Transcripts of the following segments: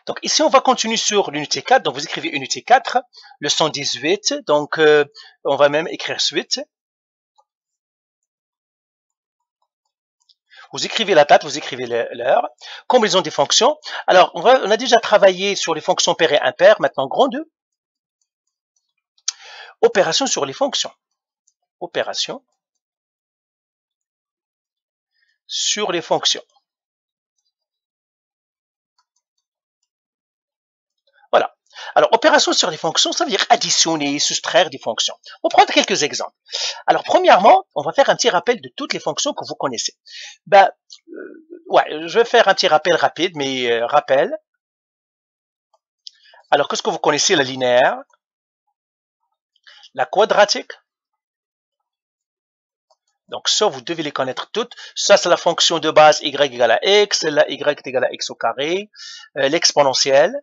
Donc ici, on va continuer sur l'unité 4. Donc vous écrivez unité 4, le 118. Donc on va même écrire suite. Vous écrivez la date, vous écrivez l'heure. Combinaison des fonctions. Alors on a déjà travaillé sur les fonctions paires et impaires. Maintenant grand 2. Opération sur les fonctions. Opération sur les fonctions. Voilà. Alors, opération sur les fonctions, ça veut dire additionner, soustraire des fonctions. On va prendre quelques exemples. Alors, premièrement, on va faire un petit rappel de toutes les fonctions que vous connaissez. Je vais faire un petit rappel rapide, mais rappel. Alors, qu'est-ce que vous connaissez? La linéaire, la quadratique. Donc, ça, vous devez les connaître toutes. Ça, c'est la fonction de base y égale à x, la y est égale à x au carré, l'exponentielle.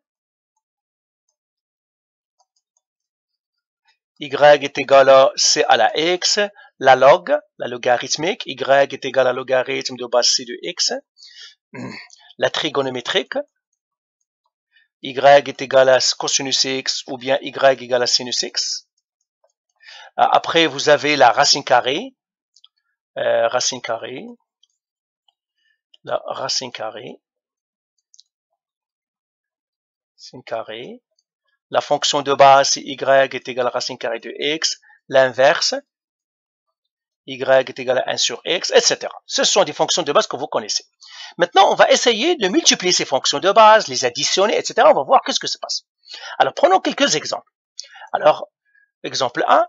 Y est égal à c à la x, la log, la logarithmique, y est égal à logarithme de base c de x, la trigonométrique, y est égal à cosinus x ou bien y égale à sinus x. Après, vous avez la racine carrée, la racine carrée, la fonction de base, c'est y est égal à racine carrée de x, l'inverse, y est égal à 1 sur x, etc. Ce sont des fonctions de base que vous connaissez. Maintenant, on va essayer de multiplier ces fonctions de base, les additionner, etc. On va voir qu'est-ce que se passe. Alors, prenons quelques exemples. Alors, exemple 1.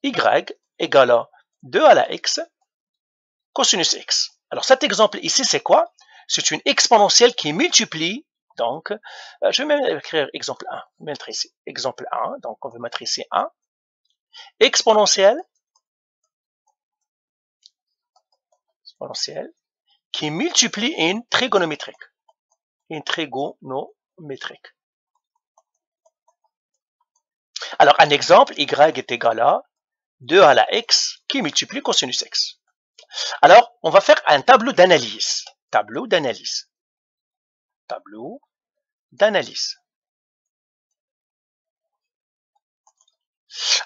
Y égale à 2 à la x cosinus x. Alors, cet exemple ici, c'est quoi? C'est une exponentielle qui multiplie. Donc, je vais même écrire exemple 1. Mettre ici exemple 1. Donc, on va mettre ici 1. Exponentielle qui multiplie une trigonométrique. Alors, un exemple, y est égal à 2 à la x qui multiplie cosinus x. Alors, on va faire un tableau d'analyse.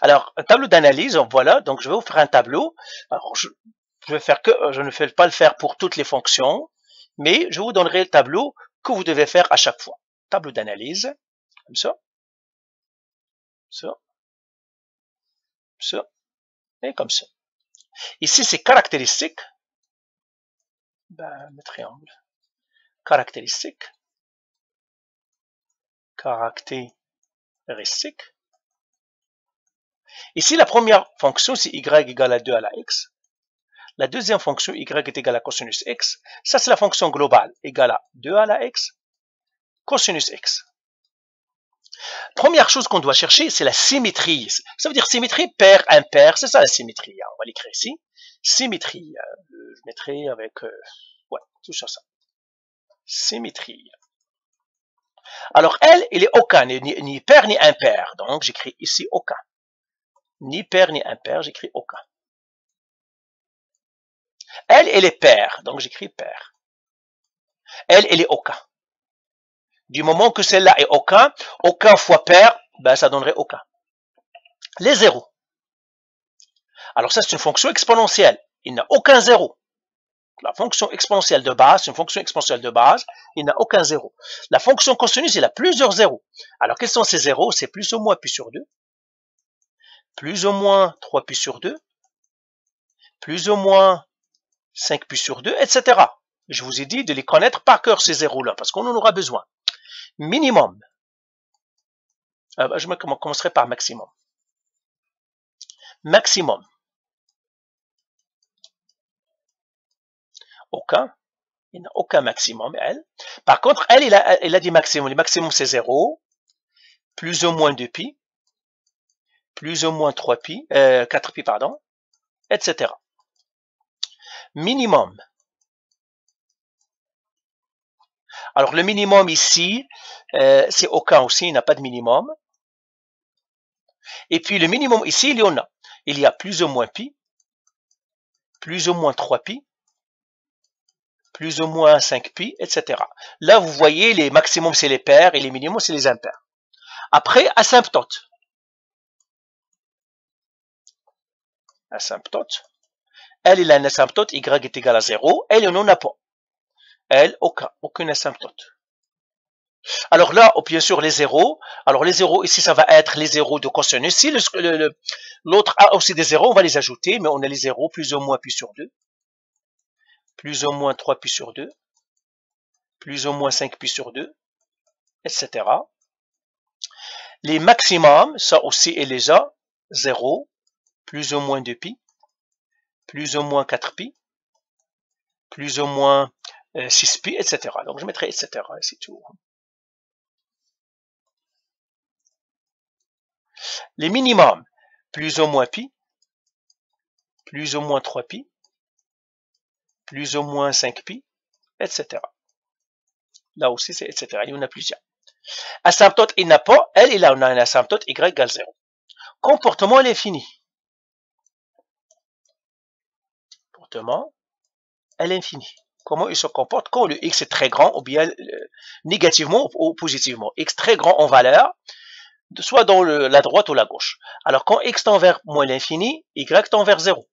Alors, un tableau d'analyse, voilà, donc je vais vous faire un tableau. Alors, je ne fais pas le faire pour toutes les fonctions, mais je vous donnerai le tableau que vous devez faire à chaque fois. Tableau d'analyse, comme ça, et comme ça. Ici, c'est caractéristique. Le triangle. Caractéristique. Ici, la première fonction, c'est y égale à 2 à la x. La deuxième fonction, y est égal à cosinus x. Ça, c'est la fonction globale, égale à 2 à la x, cosinus x. Première chose qu'on doit chercher, c'est la symétrie. Ça veut dire symétrie paire, impair. C'est ça la symétrie. On va l'écrire ici. Symétrie. Je mettrai avec... tout ça. Symétrie. Alors, elle est aucun, ni paire ni impair. Donc, j'écris ici aucun. Ni paire ni impair, j'écris aucun. Elle est paire. Donc, j'écris paire. Elle est aucun. Du moment que celle-là est aucun fois paire, ça donnerait aucun. Les zéros. Alors ça, c'est une fonction exponentielle. Il n'a aucun zéro. La fonction exponentielle de base, c'est une fonction exponentielle de base, il n'a aucun zéro. La fonction cosinus, il a plusieurs zéros. Alors quels sont ces zéros? C'est plus ou moins pi sur 2, plus ou moins 3 pi sur 2, plus ou moins 5 pi sur 2, etc. Je vous ai dit de les connaître par cœur, ces zéros-là, parce qu'on en aura besoin. Minimum. Je commencerai par maximum. Maximum. Aucun. Il n'a aucun maximum, elle. Par contre, elle a des maximums. Les maximums, c'est 0, plus ou moins 2 pi, plus ou moins 3 pi, 4 pi, pardon, etc. Minimum. Alors, le minimum ici, c'est aucun aussi, il n'a pas de minimum. Et puis, le minimum ici, il y en a. Il y a plus ou moins pi, plus ou moins 3 pi, plus ou moins 5pi, etc. Là, vous voyez, les maximums, c'est les pairs et les minimums, c'est les impairs. Après, asymptote. Asymptote. Elle, il a une asymptote, y est égal à 0. Elle, on n'en a pas. Elle, aucune asymptote. Alors là, bien sûr, les zéros. Alors les zéros, ici, ça va être les zéros de cosinus. Si l'autre a aussi des zéros, on va les ajouter, mais on a les zéros plus ou moins pi sur 2. Plus ou moins 3 pi sur 2. Plus ou moins 5 pi sur 2, etc. Les maximums, ça aussi est déjà 0, plus ou moins 2pi, plus ou moins 4pi, plus ou moins 6pi, etc. Donc je mettrai etc. C'est tout. Les minimums, plus ou moins pi, plus ou moins 3pi, plus ou moins 5pi, etc. Là aussi, c'est etc. Il y en a plusieurs. Asymptote, il n'a pas. Elle, il a une asymptote y égale 0. Comportement à l'infini. Comportement à l'infini. Comment il se comporte quand le x est très grand, ou bien négativement ou positivement. X très grand en valeur, soit dans la droite ou la gauche. Alors quand x tend vers moins l'infini, y tend vers 0.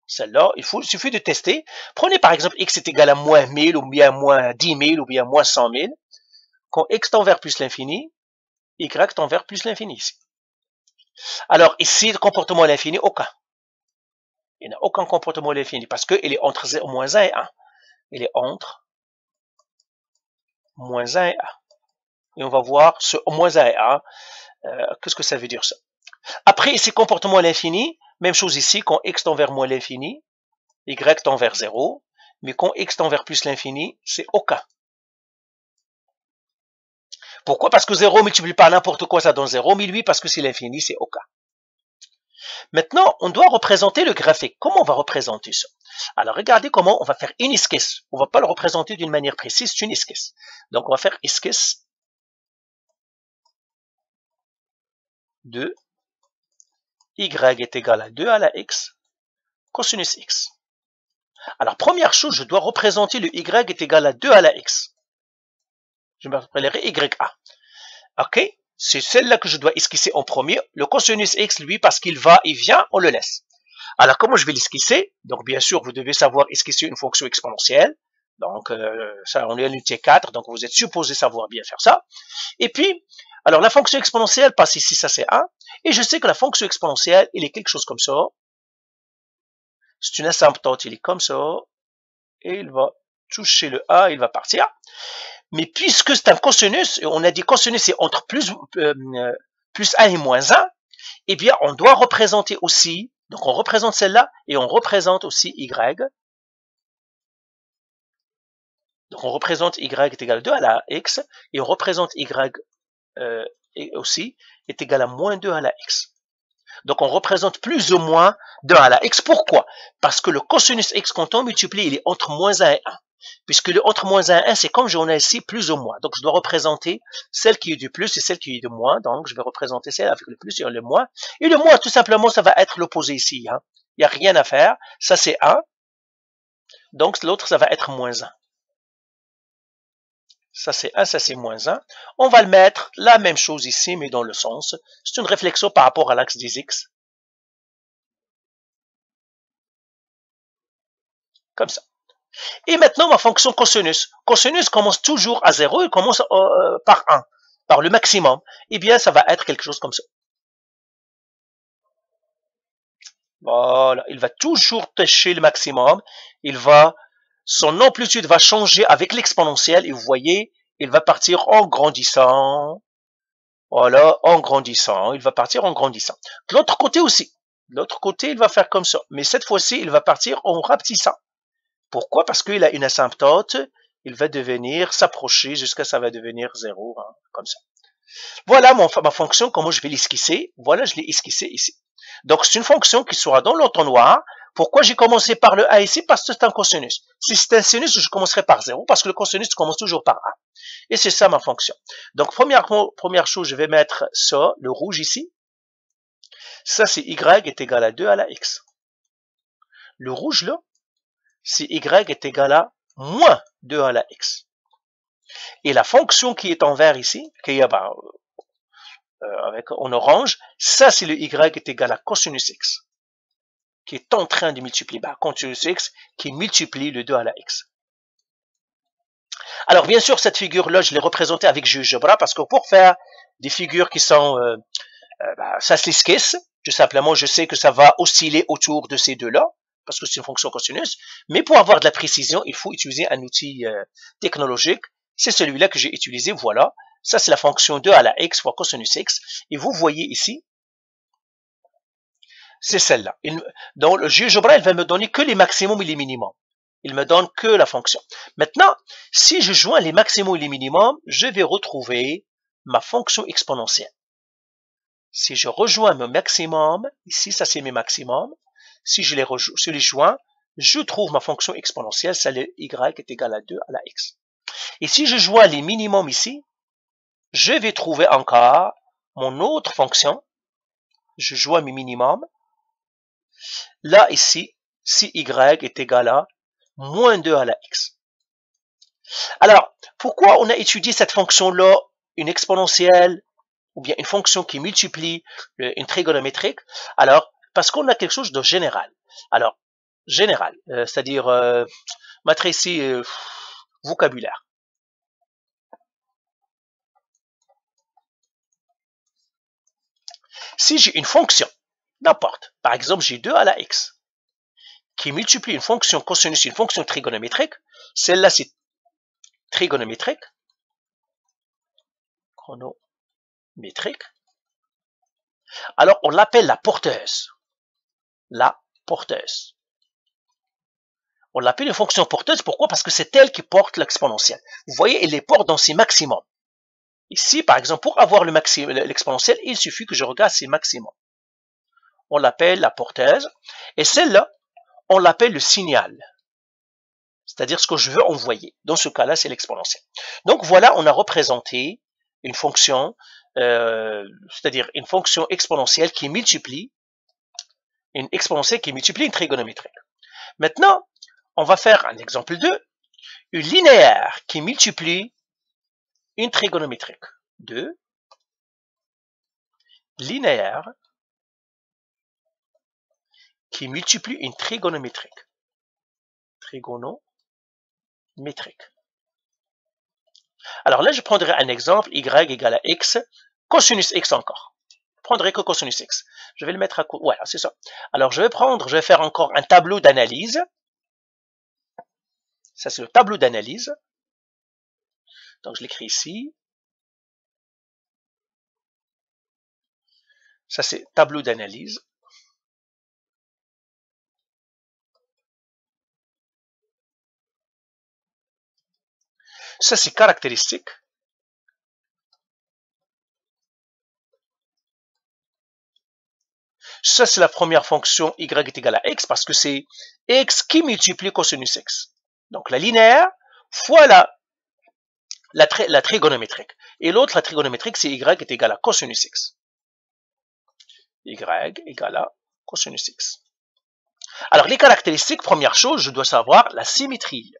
Celle-là, il suffit de tester. Prenez par exemple x est égal à moins 1000, ou bien moins 10 000, ou bien moins 100 000. Quand x tend vers plus l'infini, y tend vers plus l'infini ici. Alors ici, le comportement à l'infini, aucun. Il n'y a aucun comportement à l'infini, parce qu'il est entre moins 1 et 1. Il est entre moins 1 et 1. Et on va voir ce moins 1 et 1, qu'est-ce que ça veut dire ça. Après, ici, comportement à l'infini, même chose ici, quand x tend vers moins l'infini, y tend vers 0, mais quand x tend vers plus l'infini, c'est aucun. Pourquoi? Parce que 0 multiplié par n'importe quoi, ça donne 0, mais lui, parce que c'est l'infini, c'est aucun. Maintenant, on doit représenter le graphique. Comment on va représenter ça? Alors, regardez comment on va faire une esquisse. On ne va pas le représenter d'une manière précise, c'est une esquisse. Donc, on va faire esquisse de y est égal à 2 à la x cosinus x. Alors, première chose, je dois représenter le y est égal à 2 à la x. Je m'appellerai ya. OK? C'est celle-là que je dois esquisser en premier. Le cosinus x, lui, parce qu'il va et vient, on le laisse. Alors, comment je vais l'esquisser? Donc, bien sûr, vous devez savoir esquisser une fonction exponentielle. Donc, ça, on est à l'unité 4, donc vous êtes supposé savoir bien faire ça. Et puis, alors, la fonction exponentielle passe ici, ça c'est 1. Et je sais que la fonction exponentielle, il est quelque chose comme ça. C'est une asymptote, il est comme ça. Et il va toucher le A, il va partir. Mais puisque c'est un cosinus, et on a dit cosinus c'est entre plus 1 et moins 1, eh bien, on doit représenter aussi, donc on représente celle-là, et on représente aussi y. Donc on représente y est égal à 2 à la x, et on représente y aussi est égal à moins 2 à la x. Donc on représente plus ou moins 2 à la x. Pourquoi? Parce que le cosinus x, quand on multiplie, il est entre moins 1 et 1. Puisque le entre moins 1 et 1, c'est comme j'en ai ici, plus ou moins. Donc je dois représenter celle qui est du plus et celle qui est du moins. Donc je vais représenter celle avec le plus et le moins. Et le moins, tout simplement, ça va être l'opposé ici. Hein. Il n'y a rien à faire. Ça, c'est 1. Donc l'autre, ça va être moins 1. Ça, c'est 1, ça, c'est moins 1. On va le mettre la même chose ici, mais dans le sens. C'est une réflexion par rapport à l'axe des x. Comme ça. Et maintenant, ma fonction cosinus. Cosinus commence toujours à 0, il commence par 1, par le maximum. Eh bien, ça va être quelque chose comme ça. Voilà, il va toujours toucher le maximum. Son amplitude va changer avec l'exponentielle. Et vous voyez, il va partir en grandissant. Voilà, en grandissant. Il va partir en grandissant. De l'autre côté aussi. De l'autre côté, il va faire comme ça. Mais cette fois-ci, il va partir en rapetissant. Pourquoi? Parce qu'il a une asymptote, il va devenir s'approcher jusqu'à ça va devenir 0, hein, comme ça. Voilà ma fonction, comment je vais l'esquisser. Voilà, je l'ai esquissé ici. Donc, c'est une fonction qui sera dans l'entonnoir. Pourquoi j'ai commencé par le A ici? Parce que c'est un cosinus. Si c'est un sinus, je commencerai par 0, parce que le cosinus commence toujours par 1. Et c'est ça ma fonction. Donc, première chose, je vais mettre ça, le rouge ici. Ça, c'est y est égal à 2 à la x. Le rouge, là, si y est égal à moins 2 à la x. Et la fonction qui est en vert ici, qui est avec en orange, ça c'est le y est égal à cosinus x, qui est en train de multiplier, cosinus x qui multiplie le 2 à la x. Alors bien sûr, cette figure-là, je l'ai représentée avec GeoGebra parce que pour faire des figures qui sont, ça se l'esquisse, tout simplement, je sais que ça va osciller autour de ces deux-là, parce que c'est une fonction cosinus, mais pour avoir de la précision, il faut utiliser un outil technologique, c'est celui-là que j'ai utilisé, voilà, ça c'est la fonction 2 à la x fois cosinus x, et vous voyez ici, c'est celle-là. Donc le GeoGebra, elle va me donner que les maximums et les minimums. Il me donne que la fonction. Maintenant, si je joins les maximums et les minimums, je vais retrouver ma fonction exponentielle. Si je rejoins mon maximum, ici ça c'est mes maximums, si je les joins, je trouve ma fonction exponentielle, ça le y est égal à 2 à la x. Et si je joins les minimums ici, je vais trouver encore mon autre fonction, je joins mes minimums, là ici, si y est égal à moins 2 à la x. Alors, pourquoi on a étudié cette fonction-là, une exponentielle, ou bien une fonction qui multiplie une trigonométrique? Alors, parce qu'on a quelque chose de général. Alors, général, c'est-à-dire, mettre ici vocabulaire. Si j'ai une fonction, n'importe, par exemple, j'ai 2 à la x, qui multiplie une fonction cosinus, une fonction trigonométrique, celle-là c'est trigonométrique, chronométrique, alors on l'appelle la porteuse. La porteuse. On l'appelle une fonction porteuse, pourquoi? Parce que c'est elle qui porte l'exponentielle. Vous voyez, elle les porte dans ses maximums. Ici, par exemple, pour avoir l'exponentielle, il suffit que je regarde ses maximums. On l'appelle la porteuse, et celle-là, on l'appelle le signal. C'est-à-dire ce que je veux envoyer. Dans ce cas-là, c'est l'exponentielle. Donc voilà, on a représenté une fonction, c'est-à-dire une fonction exponentielle qui multiplie, une exponentielle qui multiplie une trigonométrique. Maintenant, on va faire un exemple 2, une linéaire qui multiplie une trigonométrique. 2, linéaire qui multiplie une trigonométrique. Trigonométrique. Alors là, je prendrai un exemple, y égale à x, cosinus x encore. Je prendrai que cosinus x. Je vais le mettre à côté. Voilà, c'est ça. Alors je vais faire encore un tableau d'analyse. Ça, c'est le tableau d'analyse. Donc, je l'écris ici. Ça, c'est tableau d'analyse. Ça, c'est caractéristique. Ça, c'est la première fonction y est égal à x parce que c'est x qui multiplie cosinus x. Donc, la linéaire fois la trigonométrique. Et l'autre, la trigonométrique, c'est y est égal à cosinus x. Y égale à cosinus x. Alors, les caractéristiques, première chose, je dois savoir la symétrie.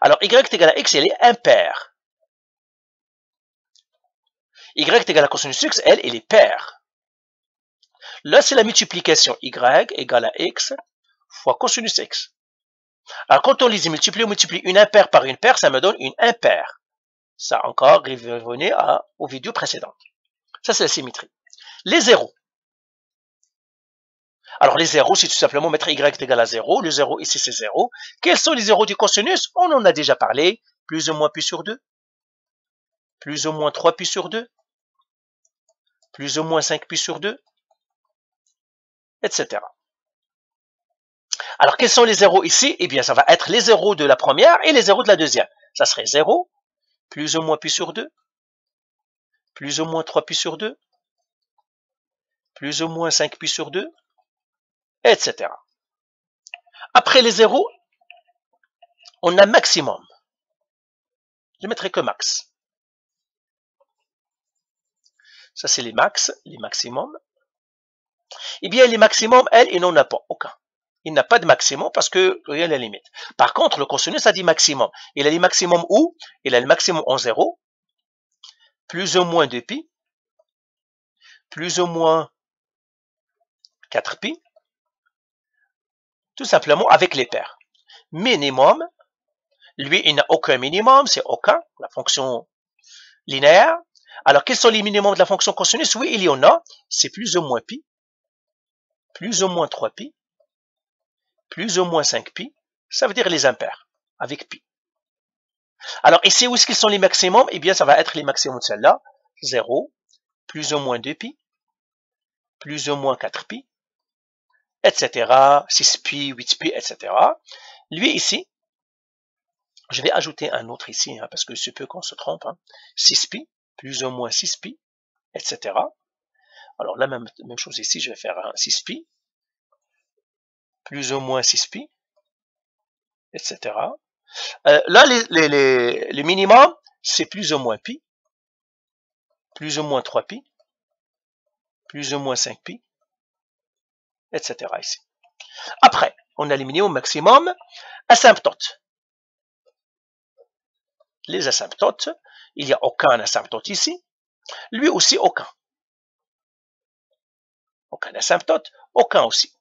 Alors, y est égal à x, elle est impaire. Y est égal à cosinus x, elle est paire. Là, c'est la multiplication. Y égale à x fois cosinus x. Alors, quand on les multiplie, on multiplie une impaire par une paire, ça me donne une impaire. Ça encore, revenez aux vidéos précédentes. Ça, c'est la symétrie. Les zéros. Alors, les zéros, c'est tout simplement mettre y est égal à 0. Le 0, ici, c'est 0. Quels sont les zéros du cosinus? On en a déjà parlé. Plus ou moins pi sur 2. Plus ou moins 3 pi sur 2. Plus ou moins 5 pi sur 2. Etc. Alors, quels sont les zéros ici? Eh bien, ça va être les zéros de la première et les zéros de la deuxième. Ça serait 0, plus ou moins pi sur 2, plus ou moins 3 pi sur 2, plus ou moins 5 pi sur 2, etc. Après les zéros, on a maximum. Je mettrai que max. Ça, c'est les max, les maximums. Eh bien, les maximums, elles, il n'en a pas aucun. Il n'a pas de maximum parce que il y a la limite. Par contre, le cosinus a dit maximum. Il a dit maximum où? Il a le maximum en 0, plus ou moins 2pi, plus ou moins 4pi, tout simplement avec les paires. Minimum, lui, il n'a aucun minimum, c'est aucun, la fonction linéaire. Alors, quels sont les minimums de la fonction cosinus? Oui, il y en a, c'est plus ou moins pi, plus ou moins 3pi, plus ou moins 5pi, ça veut dire les impairs, avec pi. Alors, ici, où est-ce qu'ils sont les maximums? Eh bien, ça va être les maximums de celle-là, 0, plus ou moins 2pi, plus ou moins 4pi, etc., 6pi, 8pi, etc. Lui, ici, je vais ajouter un autre ici, parce que c'est peu qu'on se trompe, 6pi, plus ou moins 6pi, etc. Alors là, même chose ici, je vais faire un 6pi, plus ou moins 6pi, etc. Là, les minimum, c'est plus ou moins pi, plus ou moins 3pi, plus ou moins 5pi, etc. ici. Après, on a les minimum, maximum, asymptote. Les asymptotes, il n'y a aucun asymptote ici, lui aussi aucun. Aucun asymptote, aucun aussi.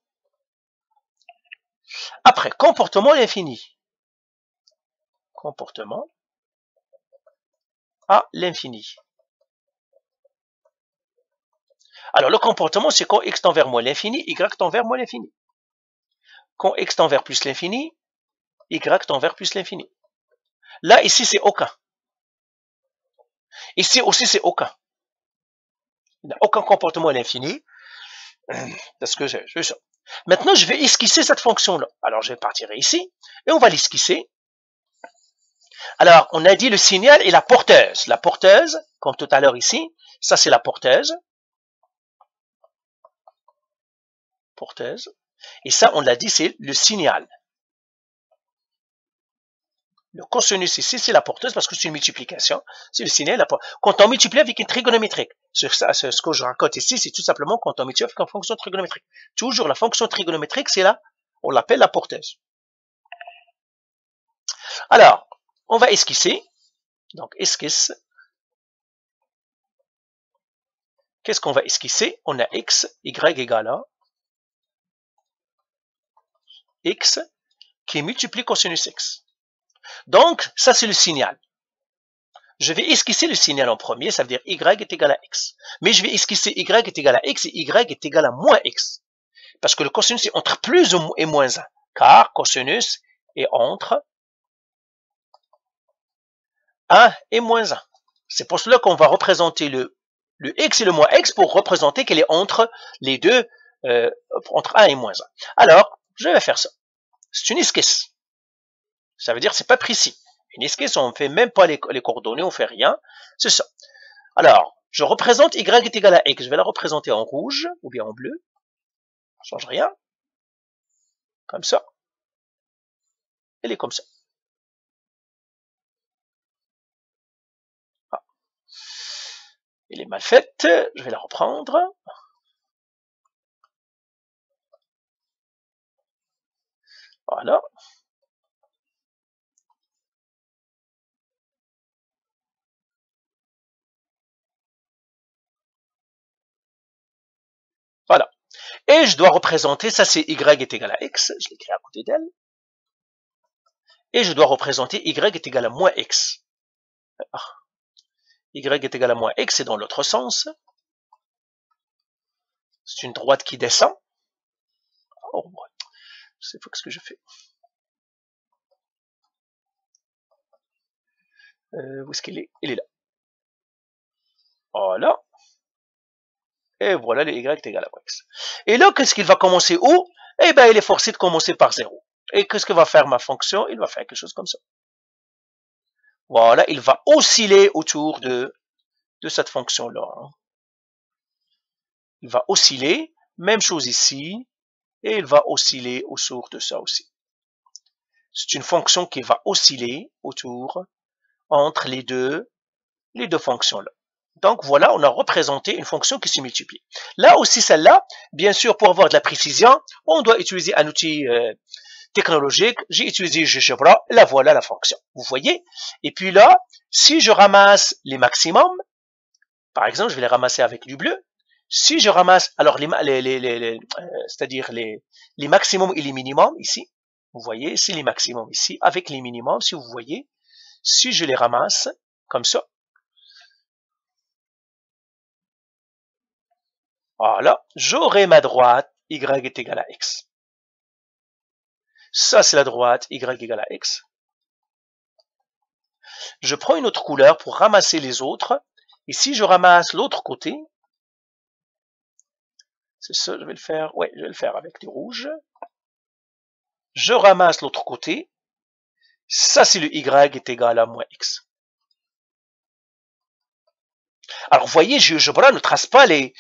Après, comportement à l'infini. Comportement à l'infini. Alors, le comportement, c'est quand x tend vers moins l'infini, y tend vers moins l'infini. Quand x tend vers plus l'infini, y tend vers plus l'infini. Là, ici, c'est aucun. Ici aussi, c'est aucun. Il n'y a aucun comportement à l'infini. Parce que c'est ça. Maintenant, je vais esquisser cette fonction-là. Alors, je vais partir ici, et on va l'esquisser. Alors, on a dit le signal et la porteuse. La porteuse, comme tout à l'heure ici, ça c'est la porteuse. Porteuse. Et ça, on l'a dit, c'est le signal. Le cosinus ici, c'est la porteuse parce que c'est une multiplication. C'est le signal. Quand on multiplie avec une trigonométrique, ce que je raconte ici, c'est tout simplement quand on multiplie avec une fonction trigonométrique. Toujours la fonction trigonométrique, c'est là, on l'appelle la porteuse. Alors, on va esquisser. Donc, esquisse. Qu'est-ce qu'on va esquisser? On a x, y égale à x qui multiplie cosinus x. Donc, ça c'est le signal. Je vais esquisser le signal en premier, ça veut dire y est égal à x. Mais je vais esquisser y est égal à x et y est égal à moins x. Parce que le cosinus est entre plus et moins 1. Car cosinus est entre 1 et moins 1. C'est pour cela qu'on va représenter le x et le moins x pour représenter qu'elle est entre les deux, entre 1 et moins 1. Alors, je vais faire ça. C'est une esquisse. Ça veut dire que c'est pas précis. Une esquisse, on ne fait même pas les coordonnées, on ne fait rien. C'est ça. Alors, je représente y est égal à x. Je vais la représenter en rouge ou bien en bleu. Ça ne change rien. Comme ça. Elle est comme ça. Ah. Elle est mal faite. Je vais la reprendre. Voilà. Voilà. Et je dois représenter, ça c'est y est égal à x. Je l'écris à côté d'elle. Et je dois représenter y est égal à moins x. Y est égal à moins x, c'est dans l'autre sens. C'est une droite qui descend. Oh, c'est fou ce que je fais. Où est-ce qu'il est? Il est là. Voilà. Et voilà, le y est égal à x. Et là, qu'est-ce qu'il va commencer où? Eh bien, il est forcé de commencer par 0. Et qu'est-ce que va faire ma fonction? Il va faire quelque chose comme ça. Voilà, il va osciller autour de cette fonction-là. Il va osciller, même chose ici, et il va osciller autour de ça aussi. C'est une fonction qui va osciller autour, entre les deux fonctions-là. Donc voilà, on a représenté une fonction qui se multiplie. Là aussi, celle-là, bien sûr, pour avoir de la précision, on doit utiliser un outil technologique. J'ai utilisé GeoGebra, là voilà la fonction. Vous voyez? Et puis là, si je ramasse les maximums, par exemple, je vais les ramasser avec du bleu. Si je ramasse, alors c'est-à-dire les maximums et les minimums ici, vous voyez, c'est les maximums ici, avec les minimums, si vous voyez, si je les ramasse comme ça, voilà, j'aurai ma droite y est égal à x. Ça, c'est la droite y égale à x. Je prends une autre couleur pour ramasser les autres. Et si je ramasse l'autre côté, c'est ça, je vais le faire, ouais, je vais le faire avec du rouge. Je ramasse l'autre côté. Ça, c'est le y est égal à moins x. Alors, vous voyez, GeoGebra ne trace pas le y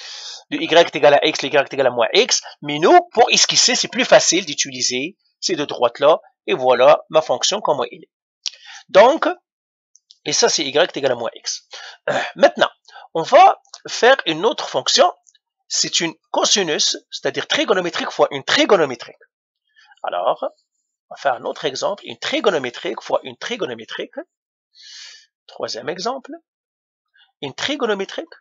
est égal à x, le y est égal à moins x, mais nous, pour esquisser, c'est plus facile d'utiliser ces deux droites-là, et voilà ma fonction comment elle est. Donc, et ça, c'est y est égal à moins x. Maintenant, on va faire une autre fonction, c'est une cosinus, c'est-à-dire trigonométrique fois une trigonométrique. Alors, on va faire un autre exemple, une trigonométrique fois une trigonométrique. Troisième exemple, une trigonométrique,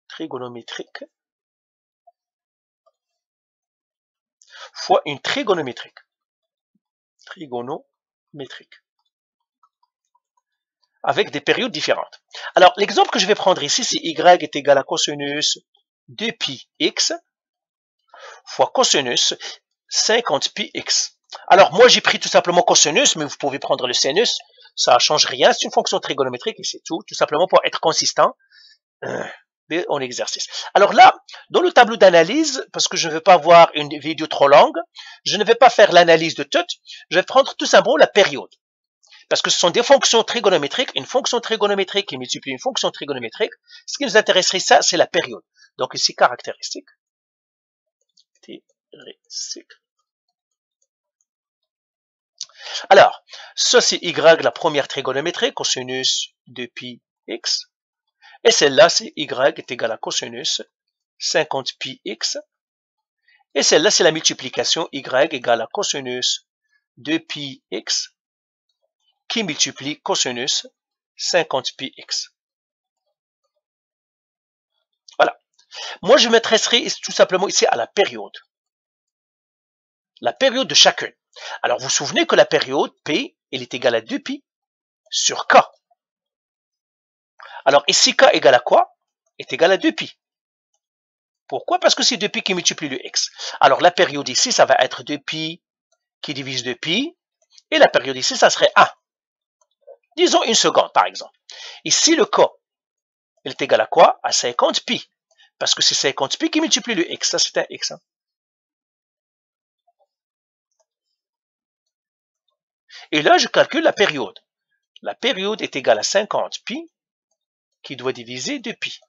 trigonométrique, fois une trigonométrique, avec des périodes différentes. Alors, l'exemple que je vais prendre ici, c'est y est égal à cosinus de pi x fois cosinus 50 pi x. Alors, moi, j'ai pris tout simplement cosinus, mais vous pouvez prendre le sinus, ça ne change rien, c'est une fonction trigonométrique et c'est tout simplement pour être consistant en exercice. Alors là, dans le tableau d'analyse, parce que je ne veux pas avoir une vidéo trop longue, je ne vais pas faire l'analyse de toutes, je vais prendre tout simplement la période. Parce que ce sont des fonctions trigonométriques, une fonction trigonométrique qui multiplie une fonction trigonométrique. Ce qui nous intéresserait, ça, c'est la période. Donc ici, caractéristique. Alors, ça c'est y, la première trigonométrie, cosinus de pi x. Et celle-là, c'est y est égal à cosinus 50 pi x. Et celle-là, c'est la multiplication y égale à cosinus de pi x qui multiplie cosinus 50 pi x. Voilà. Moi, je m'intéresserai tout simplement ici à la période. La période de chacune. Alors, vous vous souvenez que la période P, elle est égale à 2pi sur K. Alors, ici, K égale à quoi? Est égal à 2pi. Pourquoi? Parce que c'est 2pi qui multiplie le x. Alors, la période ici, ça va être 2pi qui divise 2pi. Et la période ici, ça serait 1. Disons une seconde, par exemple. Ici, le K, il est égal à quoi? À 50 pi. Parce que c'est 50 pi qui multiplie le x. Ça, c'est un x. Et là, je calcule la période. La période est égale à 50 pi qui doit diviser 2pi.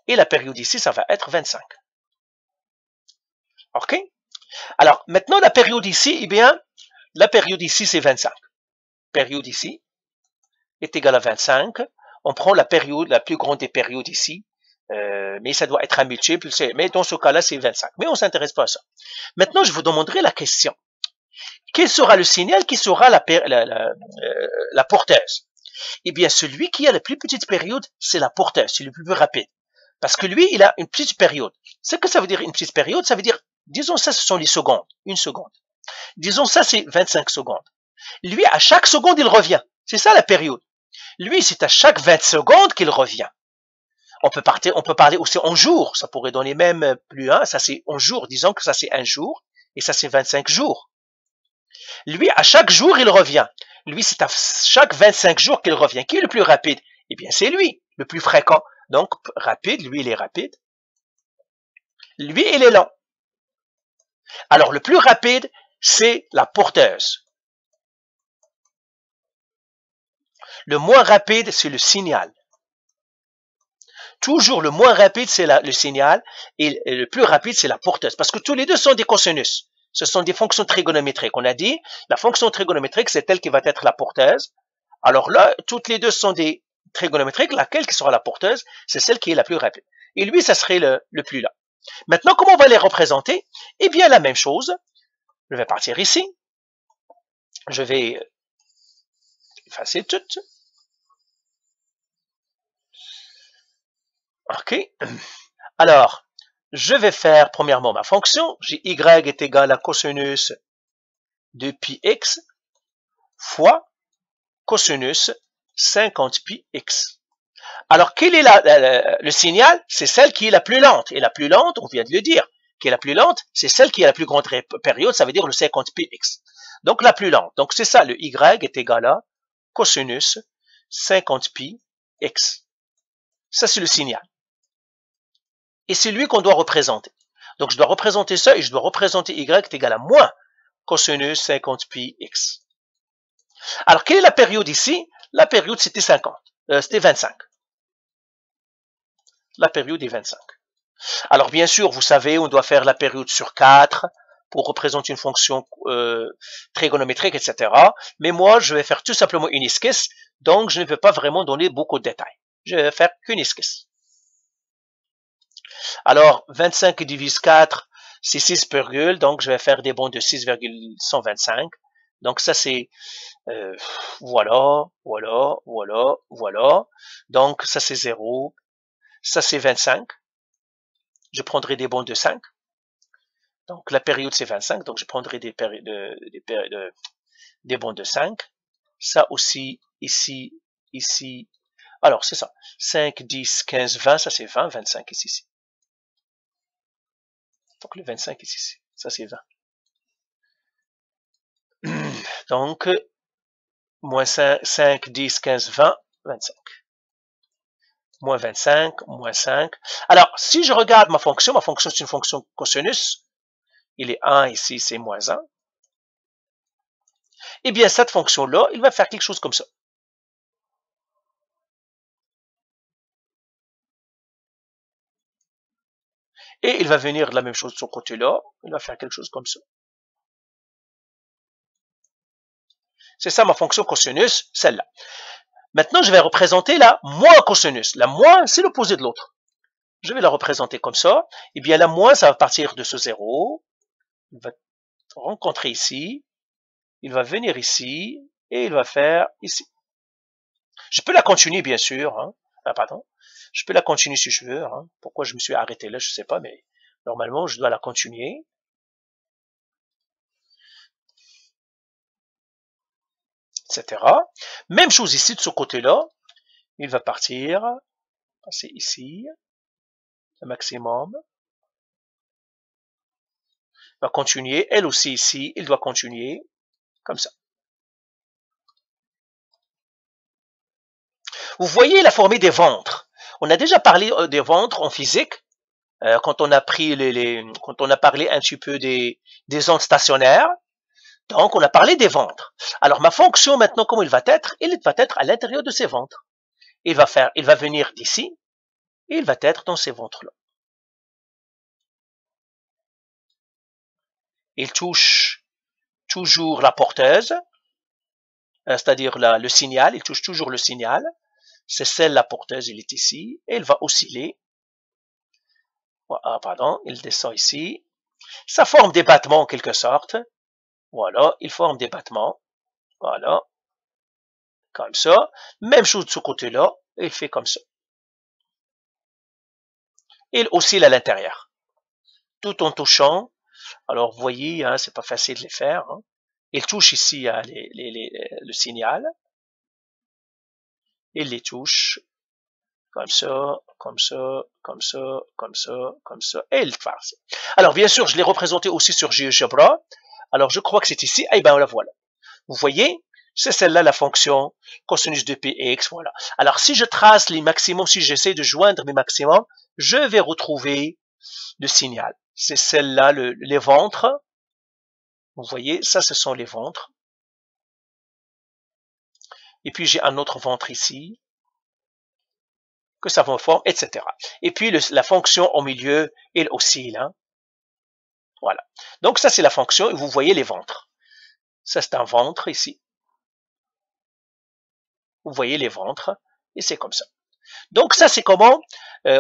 Et la période ici, ça va être 25. OK? Alors, maintenant, la période ici, eh bien, la période ici, c'est 25. Période ici est égale à 25. On prend la période, la plus grande des périodes ici, mais ça doit être un multiple, mais dans ce cas-là, c'est 25. Mais on ne s'intéresse pas à ça. Maintenant, je vous demanderai la question. Quel sera le signal qui sera la porteuse? Eh bien, celui qui a la plus petite période, c'est la porteuse, c'est le plus rapide. Parce que lui, il a une petite période. Ce que ça veut dire une petite période, ça veut dire, disons ça, ce sont les secondes, une seconde. Disons ça, c'est 25 secondes. Lui, à chaque seconde, il revient. C'est ça la période. Lui, c'est à chaque 20 secondes qu'il revient. On peut parler aussi en jours. Ça pourrait donner même plus un. Ça, c'est en jours. Disons que ça, c'est un jour. Et ça, c'est 25 jours. Lui, à chaque jour, il revient. Lui, c'est à chaque 25 jours qu'il revient. Qui est le plus rapide? Eh bien, c'est lui, le plus fréquent. Donc, rapide, lui, il est rapide. Lui, il est lent. Alors, le plus rapide, c'est la porteuse. Le moins rapide, c'est le signal. Toujours le moins rapide, c'est le signal, et le plus rapide, c'est la porteuse. Parce que tous les deux sont des cosinus. Ce sont des fonctions trigonométriques. On a dit, la fonction trigonométrique, c'est elle qui va être la porteuse. Alors là, toutes les deux sont des trigonométriques. Laquelle qui sera la porteuse, c'est celle qui est la plus rapide. Et lui, ça serait le plus lent. Maintenant, comment on va les représenter? Eh bien, la même chose. Je vais partir ici. Je vais effacer tout. OK. Alors, je vais faire premièrement ma fonction. J'ai y est égal à cosinus de pi x fois cosinus 50 pi x. Alors, quel est le signal? C'est celle qui est la plus lente. Et la plus lente, on vient de le dire, qui est la plus lente, c'est celle qui a la plus grande période, ça veut dire le 50 pi x. Donc, la plus lente. Donc, c'est ça, le y est égal à cosinus 50 pi x. Ça, c'est le signal. Et c'est lui qu'on doit représenter. Donc, je dois représenter ça et je dois représenter y est égal à moins cosinus 50 pi x. Alors, quelle est la période ici? La période, c'était 25. La période est 25. Alors, bien sûr, vous savez, on doit faire la période sur 4 pour représenter une fonction trigonométrique, etc. Mais moi, je vais faire tout simplement une esquisse, donc je ne vais pas vraiment donner beaucoup de détails. Je vais faire qu'une esquisse. Alors, 25 divise 4, c'est 6, donc je vais faire des bonds de 6,125. Donc ça c'est, voilà. Donc ça c'est 0, ça c'est 25. Je prendrai des bonds de 5. Donc la période c'est 25, donc je prendrai des bonds de 5. Ça aussi, ici. Alors c'est ça, 5, 10, 15, 20, ça c'est 20, 25 ici. Donc le 25 est ici, ça c'est 20. Donc, moins 5, 10, 15, 20, 25. Moins 25, moins 5. Alors, si je regarde ma fonction c'est une fonction cosinus. Il est 1 ici, c'est moins 1. Eh bien, cette fonction-là, il va faire quelque chose comme ça. Et il va venir la même chose de ce côté-là. Il va faire quelque chose comme ça. C'est ça ma fonction cosinus, celle-là. Maintenant, je vais représenter la moins cosinus. La moins, c'est l'opposé de l'autre. Je vais la représenter comme ça. Eh bien, la moins, ça va partir de ce 0. Il va rencontrer ici. Il va venir ici. Et il va faire ici. Je peux la continuer, bien sûr. Hein. Ah, pardon. Je peux la continuer si je veux. Hein. Pourquoi je me suis arrêté là, je ne sais pas. Mais normalement, je dois la continuer. Etc. Même chose ici, de ce côté-là. Il va partir. Passer ici. Le maximum. Il va continuer. Elle aussi ici. Il doit continuer. Comme ça. Vous voyez la formée des ventres. On a déjà parlé des ventres en physique. Quand on a quand on a parlé un petit peu des ondes stationnaires. Donc, on a parlé des ventres. Alors, ma fonction maintenant, comment il va être? Il va être à l'intérieur de ces ventres. Il va venir d'ici, et il va être dans ces ventres-là. Il touche toujours la porteuse, c'est-à-dire le signal, il touche toujours le signal. C'est celle, la porteuse, il est ici, et il va osciller. Ah, pardon, il descend ici. Ça forme des battements en quelque sorte. Voilà, il forme des battements. Voilà. Comme ça. Même chose de ce côté-là. Il fait comme ça. Il oscille à l'intérieur. Tout en touchant. Alors, vous voyez, hein, c'est pas facile de les faire. Hein. Il touche ici hein, le signal. Il les touche. Comme ça, comme ça, comme ça, comme ça, comme ça. Et il passe. Alors, bien sûr, je l'ai représenté aussi sur GeoGebra. Alors, je crois que c'est ici. Eh bien, la voilà. Vous voyez, c'est celle-là la fonction cosinus de px, voilà. Alors, si je trace les maximums, si j'essaie de joindre mes maximums, je vais retrouver le signal. C'est celle-là, les ventres. Vous voyez, ça, ce sont les ventres. Et puis, j'ai un autre ventre ici, que ça me forme, etc. Et puis, la fonction au milieu, elle oscille. Hein. Voilà. Donc ça, c'est la fonction, et vous voyez les ventres. Ça, c'est un ventre ici. Vous voyez les ventres, et c'est comme ça. Donc ça, c'est comment,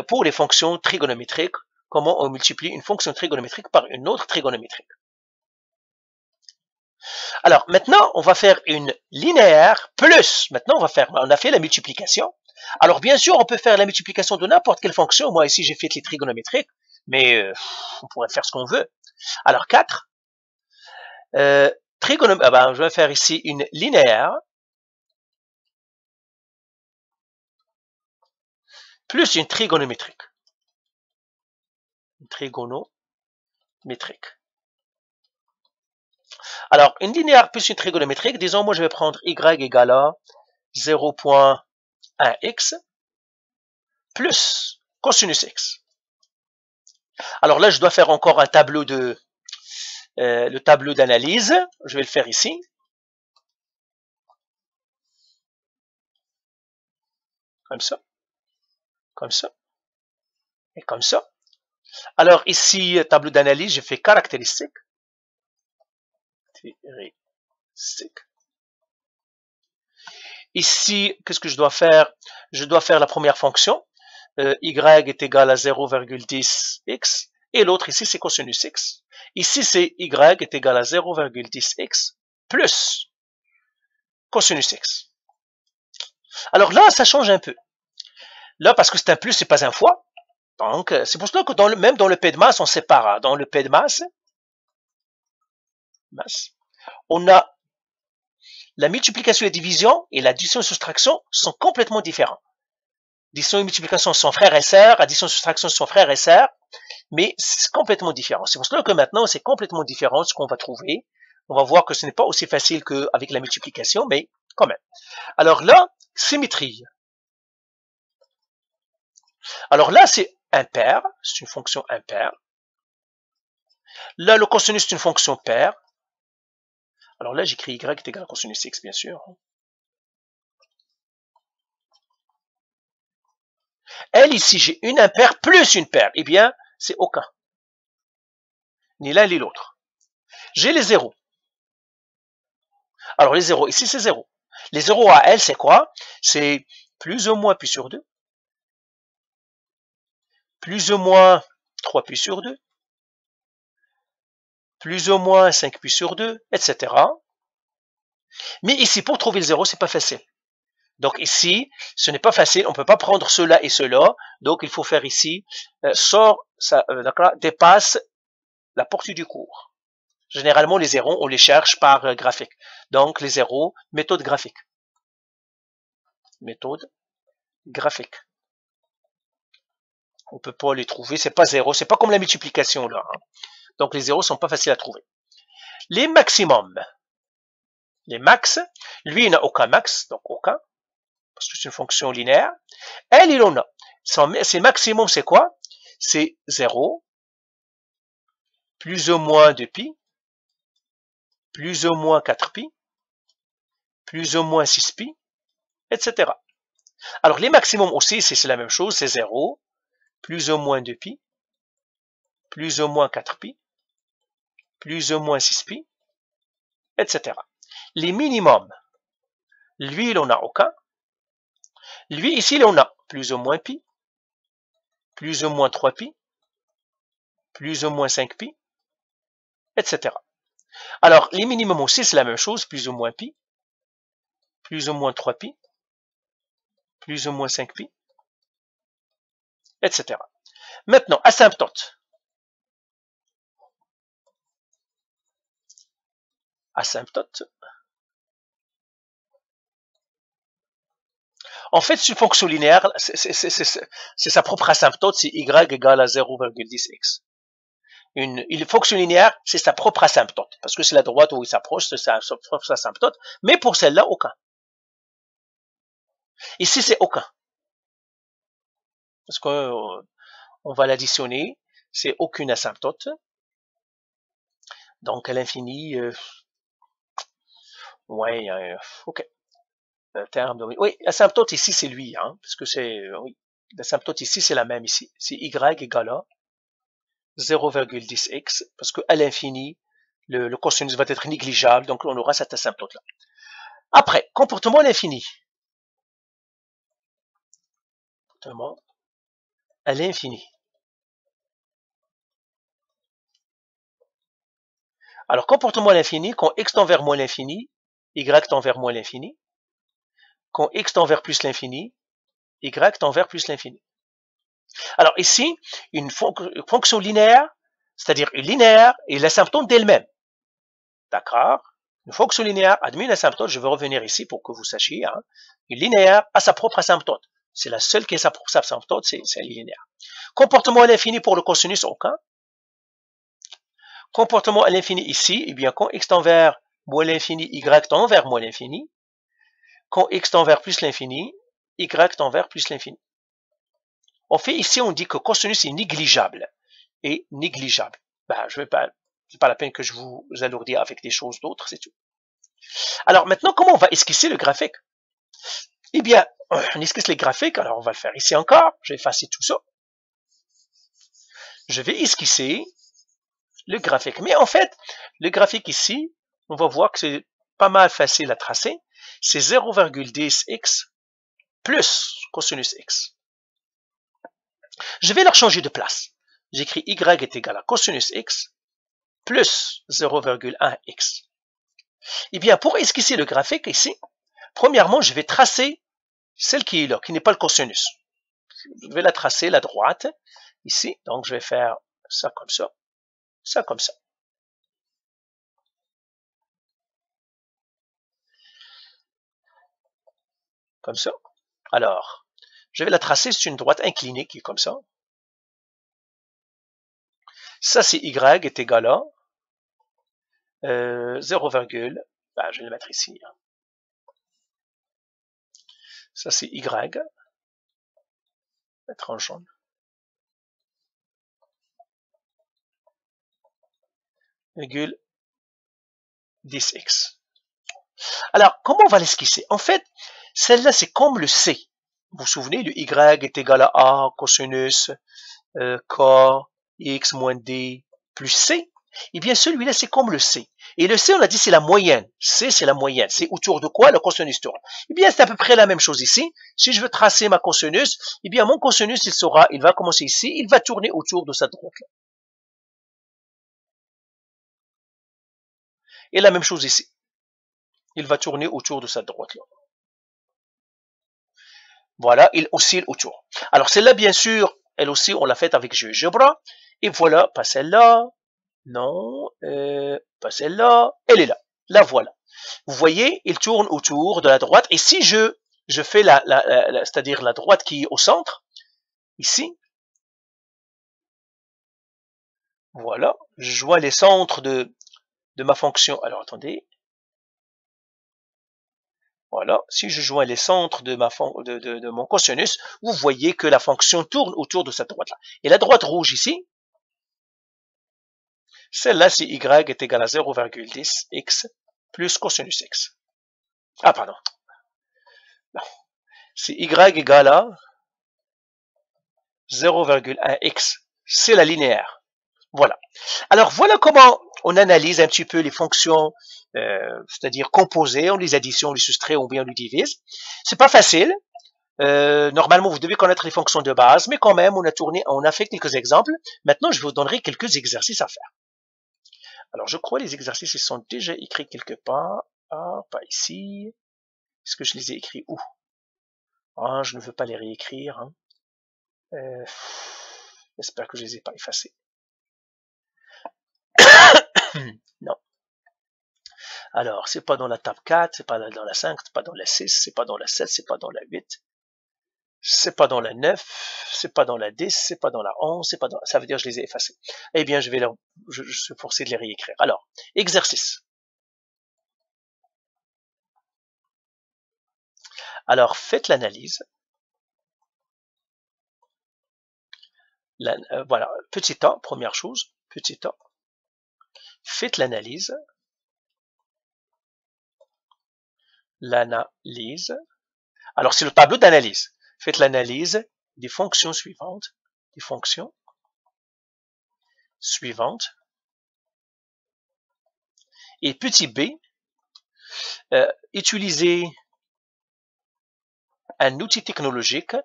pour les fonctions trigonométriques, comment on multiplie une fonction trigonométrique par une autre trigonométrique. Alors, maintenant, on va faire une linéaire plus. Maintenant, on a fait la multiplication. Alors, bien sûr, on peut faire la multiplication de n'importe quelle fonction. Moi, ici, j'ai fait les trigonométriques, mais on pourrait faire ce qu'on veut. Alors, 4. Je vais faire ici une linéaire plus une trigonométrique. Une trigonométrique. Alors, une linéaire plus une trigonométrique, disons, moi, je vais prendre y égale à 0.1x plus cosinus x. Alors là, je dois faire encore un tableau le tableau d'analyse. Je vais le faire ici. Comme ça. Comme ça. Et comme ça. Alors ici, tableau d'analyse, j'ai fait caractéristique. Ici, qu'est-ce que je dois faire? Je dois faire la première fonction. Y est égal à 0,10x. Et l'autre ici, c'est cosinus x. Ici, c'est y est égal à 0,10x plus cosinus x. Alors là, ça change un peu. Là, parce que c'est un plus, c'est pas un fois. Donc, c'est pour cela que même dans le P de masse, on sépare. Dans le P de masse, on a la multiplication et la division et l'addition et soustraction sont complètement différents. Addition et multiplication sont frères et sœurs, addition et soustraction sont frères et sœurs, mais c'est complètement différent. C'est pour cela que maintenant, c'est complètement différent ce qu'on va trouver. On va voir que ce n'est pas aussi facile qu'avec la multiplication, mais quand même. Alors là, symétrie. Alors là, c'est impair, c'est une fonction impaire. Là, le cosinus, c'est une fonction paire. Alors là, j'écris y est égal à cosinus x, bien sûr. Elle, ici, j'ai une impaire plus une paire. Eh bien, c'est aucun. Ni l'un ni l'autre. J'ai les zéros. Alors, les zéros, ici, c'est 0. Les zéros à L, c'est quoi? C'est plus ou moins pi sur 2. Plus ou moins 3 pi sur 2. Plus ou moins 5 pi sur 2, etc. Mais ici, pour trouver le 0, c'est pas facile. Donc ici, ce n'est pas facile, on ne peut pas prendre cela et cela, donc il faut faire ici, dépasse la portée du cours. Généralement, les zéros, on les cherche par graphique. Donc les zéros, méthode graphique. Méthode graphique. On ne peut pas les trouver, c'est pas zéro, c'est pas comme la multiplication là. Hein. Donc les zéros sont pas faciles à trouver. Les maximums. Les max, lui, il n'a aucun max, donc aucun, parce que c'est une fonction linéaire. Elle, il en a. Ses maximum, c'est quoi? C'est 0, plus ou moins 2pi, plus ou moins 4pi, plus ou moins 6pi, etc. Alors, les maximums aussi, c'est la même chose, c'est 0, plus ou moins 2pi, plus ou moins 4pi, plus ou moins 6pi, etc. Les minimums, lui, il en a aucun. Lui, ici, il en a plus ou moins pi, plus ou moins 3pi, plus ou moins 5pi, etc. Alors, les minimums aussi, c'est la même chose, plus ou moins pi, plus ou moins 3pi, plus ou moins 5pi, etc. Maintenant, asymptote. Asymptote. En fait, c'est une fonction linéaire, c'est sa propre asymptote, c'est y égale à 0,10x. Une fonction linéaire, c'est sa propre asymptote, parce que c'est la droite où il s'approche, c'est sa propre asymptote, mais pour celle-là, aucun. Ici, c'est aucun. Parce qu'on va l'additionner, c'est aucune asymptote. Donc, à l'infini, ouais, ok. Terme de, oui, l'asymptote ici, c'est lui, hein, parce que c'est, oui, l'asymptote ici, c'est la même ici. C'est y égale à 0,10x, parce qu'à l'infini, le cosinus va être négligeable, donc on aura cette asymptote-là. Après, comportement à l'infini. Comportement à l'infini. Alors, comportement à l'infini, quand x tend vers moins l'infini, y tend vers moins l'infini. Quand x tend vers plus l'infini, y tend vers plus l'infini. Alors ici, une fonction linéaire, c'est-à-dire une linéaire et l'asymptote d'elle-même. D'accord? Une fonction linéaire admet une asymptote, je vais revenir ici pour que vous sachiez. Hein. Une linéaire a sa propre asymptote. C'est la seule qui a sa propre asymptote, c'est linéaire. Comportement à l'infini pour le cosinus, aucun. Comportement à l'infini ici, eh bien quand x tend vers moins l'infini, y tend vers moins l'infini. Quand x tend vers plus l'infini, y tend vers plus l'infini. En fait, ici, on dit que cosinus est négligeable. Et négligeable. Ben, c'est pas la peine que je vous alourdis avec des choses d'autres, c'est tout. Alors, maintenant, comment on va esquisser le graphique? Eh bien, on esquisse les graphiques, alors on va le faire ici encore. Je vais effacer tout ça. Je vais esquisser le graphique. Mais en fait, le graphique ici, on va voir que c'est pas mal facile à tracer. C'est 0,10x plus cosinus x. Je vais leur changer de place. J'écris y est égal à cosinus x plus 0,1x. Eh bien, pour esquisser le graphique ici, premièrement, je vais tracer celle qui est là, qui n'est pas le cosinus. Je vais la tracer, la droite, ici. Donc, je vais faire ça comme ça, ça comme ça. Comme ça. Alors, je vais la tracer, c'est une droite inclinée qui est comme ça. Ça, c'est y est égal à 0, ben, je vais le mettre ici. Ça, c'est y, mettre en jaune. Virgule 10x. Alors, comment on va l'esquisser? En fait, celle-là, c'est comme le c. Vous vous souvenez, le y est égal à a cosinus k x moins d plus c. Eh bien, celui-là, c'est comme le c. Et le c, on a dit, c'est la moyenne. C, c'est la moyenne. C'est autour de quoi le cosinus tourne? Eh bien, c'est à peu près la même chose ici. Si je veux tracer ma cosinus, eh bien, mon cosinus, il va commencer ici, il va tourner autour de cette droite-là. Et la même chose ici. Il va tourner autour de cette droite-là. Voilà, il oscille autour. Alors, celle-là, bien sûr, elle aussi, on l'a faite avec GeoGebra. Et voilà, pas celle-là. Non, pas celle-là. Elle est là. La voilà. Vous voyez, il tourne autour de la droite. Et si je fais c'est-à-dire la droite qui est au centre, ici, voilà, je joins les centres de ma fonction. Alors, attendez. Voilà, si je joins les centres de mon cosinus, vous voyez que la fonction tourne autour de cette droite-là. Et la droite rouge ici, celle-là, c'est y est égal à 0,10x plus cosinus x. Ah, pardon. Non. C'est y égal à 0,1x. C'est la linéaire. Voilà. Alors, voilà comment on analyse un petit peu les fonctions, c'est-à-dire composées, on les additionne, on les soustrait ou bien on les divise. C'est pas facile. Normalement, vous devez connaître les fonctions de base, mais quand même, on a fait quelques exemples. Maintenant, je vous donnerai quelques exercices à faire. Alors, je crois que les exercices ils sont déjà écrits quelque part. Ah, pas ici. Est-ce que je les ai écrits où? Ah, je ne veux pas les réécrire. Hein. J'espère que je les ai pas effacés. Non. Alors, c'est pas dans la table 4, c'est pas dans la 5, c'est pas dans la 6, c'est pas dans la 7, c'est pas dans la 8. C'est pas dans la 9, c'est pas dans la 10, c'est pas dans la 11, c'est pas dans... Ça veut dire que je les ai effacés. Eh bien, je suis forcé de les réécrire. Alors, exercice. Alors, faites l'analyse. Voilà, petit a, première chose, petit a. Faites l'analyse. L'analyse. Alors, c'est le tableau d'analyse. Faites l'analyse des fonctions suivantes. Des fonctions suivante. Et petit b, utiliser un outil technologique,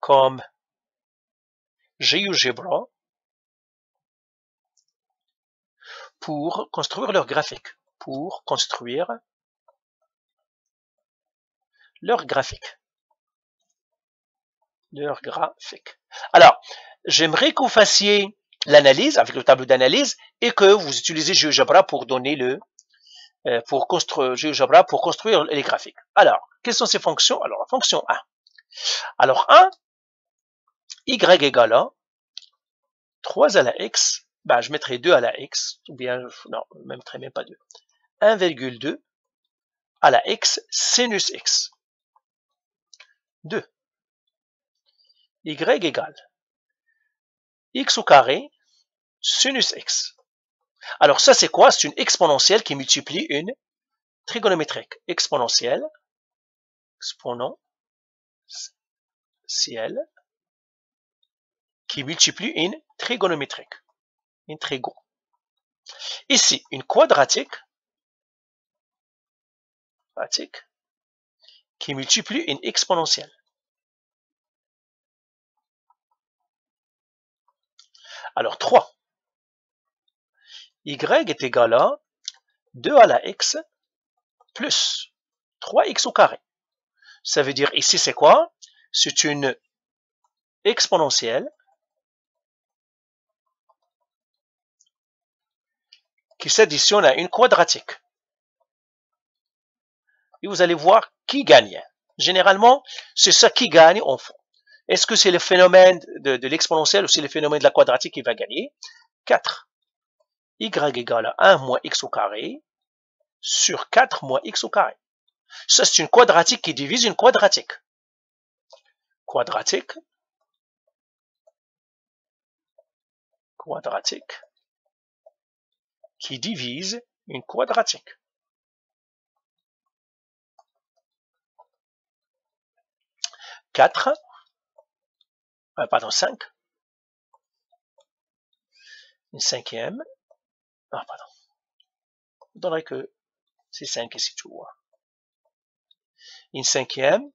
comme GeoGebra pour construire leur graphique. Alors, j'aimerais que vous fassiez l'analyse avec le tableau d'analyse et que vous utilisez GeoGebra pour donner pour construire les graphiques. Alors, quelles sont ces fonctions? Alors, la fonction 1. Alors, 1, y égale à 3 à la x, ben, je mettrai 2 à la x, ou bien, non, je ne mettrai même pas 2. 1,2 à la x sinus x. 2. Y égale x au carré sinus x. Alors ça c'est quoi? C'est une exponentielle qui multiplie une trigonométrique. Exponentielle qui multiplie une trigonométrique. Une trigo. Ici, une quadratique qui multiplie une exponentielle. Alors 3. Y est égal à 2 à la x plus 3x au carré. Ça veut dire ici c'est quoi? C'est une exponentielle qui s'additionne à une quadratique. Et vous allez voir qui gagne. Généralement, c'est ça qui gagne en fond. Est-ce que c'est le phénomène de l'exponentielle ou c'est le phénomène de la quadratique qui va gagner? 4. Y égale à 1 moins x au carré sur 4 moins x au carré. Ça, c'est une quadratique qui divise une quadratique. Quadratique qui divise une quadratique. Pardon, 5. Une cinquième. Ah, pardon. Je donnerai que c'est 5 ici, tu vois. Une cinquième.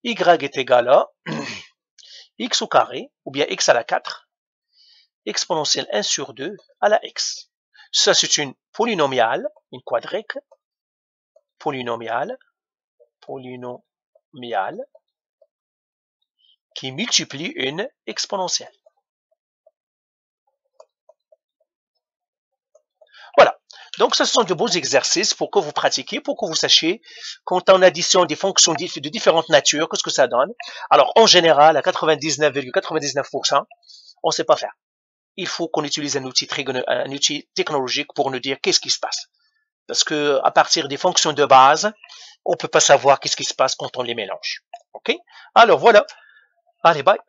Y est égal à x au carré, ou bien x à la 4, exponentielle 1 sur 2 à la x. Ça, c'est une polynomiale, une quadrique, polynomiale, qui multiplie une exponentielle. Voilà. Donc, ce sont de beaux exercices pour que vous pratiquiez, pour que vous sachiez, quand on additionne des fonctions de différentes natures, qu'est-ce que ça donne. Alors, en général, à 99,99%, on ne sait pas faire. Il faut qu'on utilise un outil technologique pour nous dire qu'est-ce qui se passe. Parce que à partir des fonctions de base, on ne peut pas savoir qu'est-ce qui se passe quand on les mélange. OK? Alors, voilà. Allez, bye.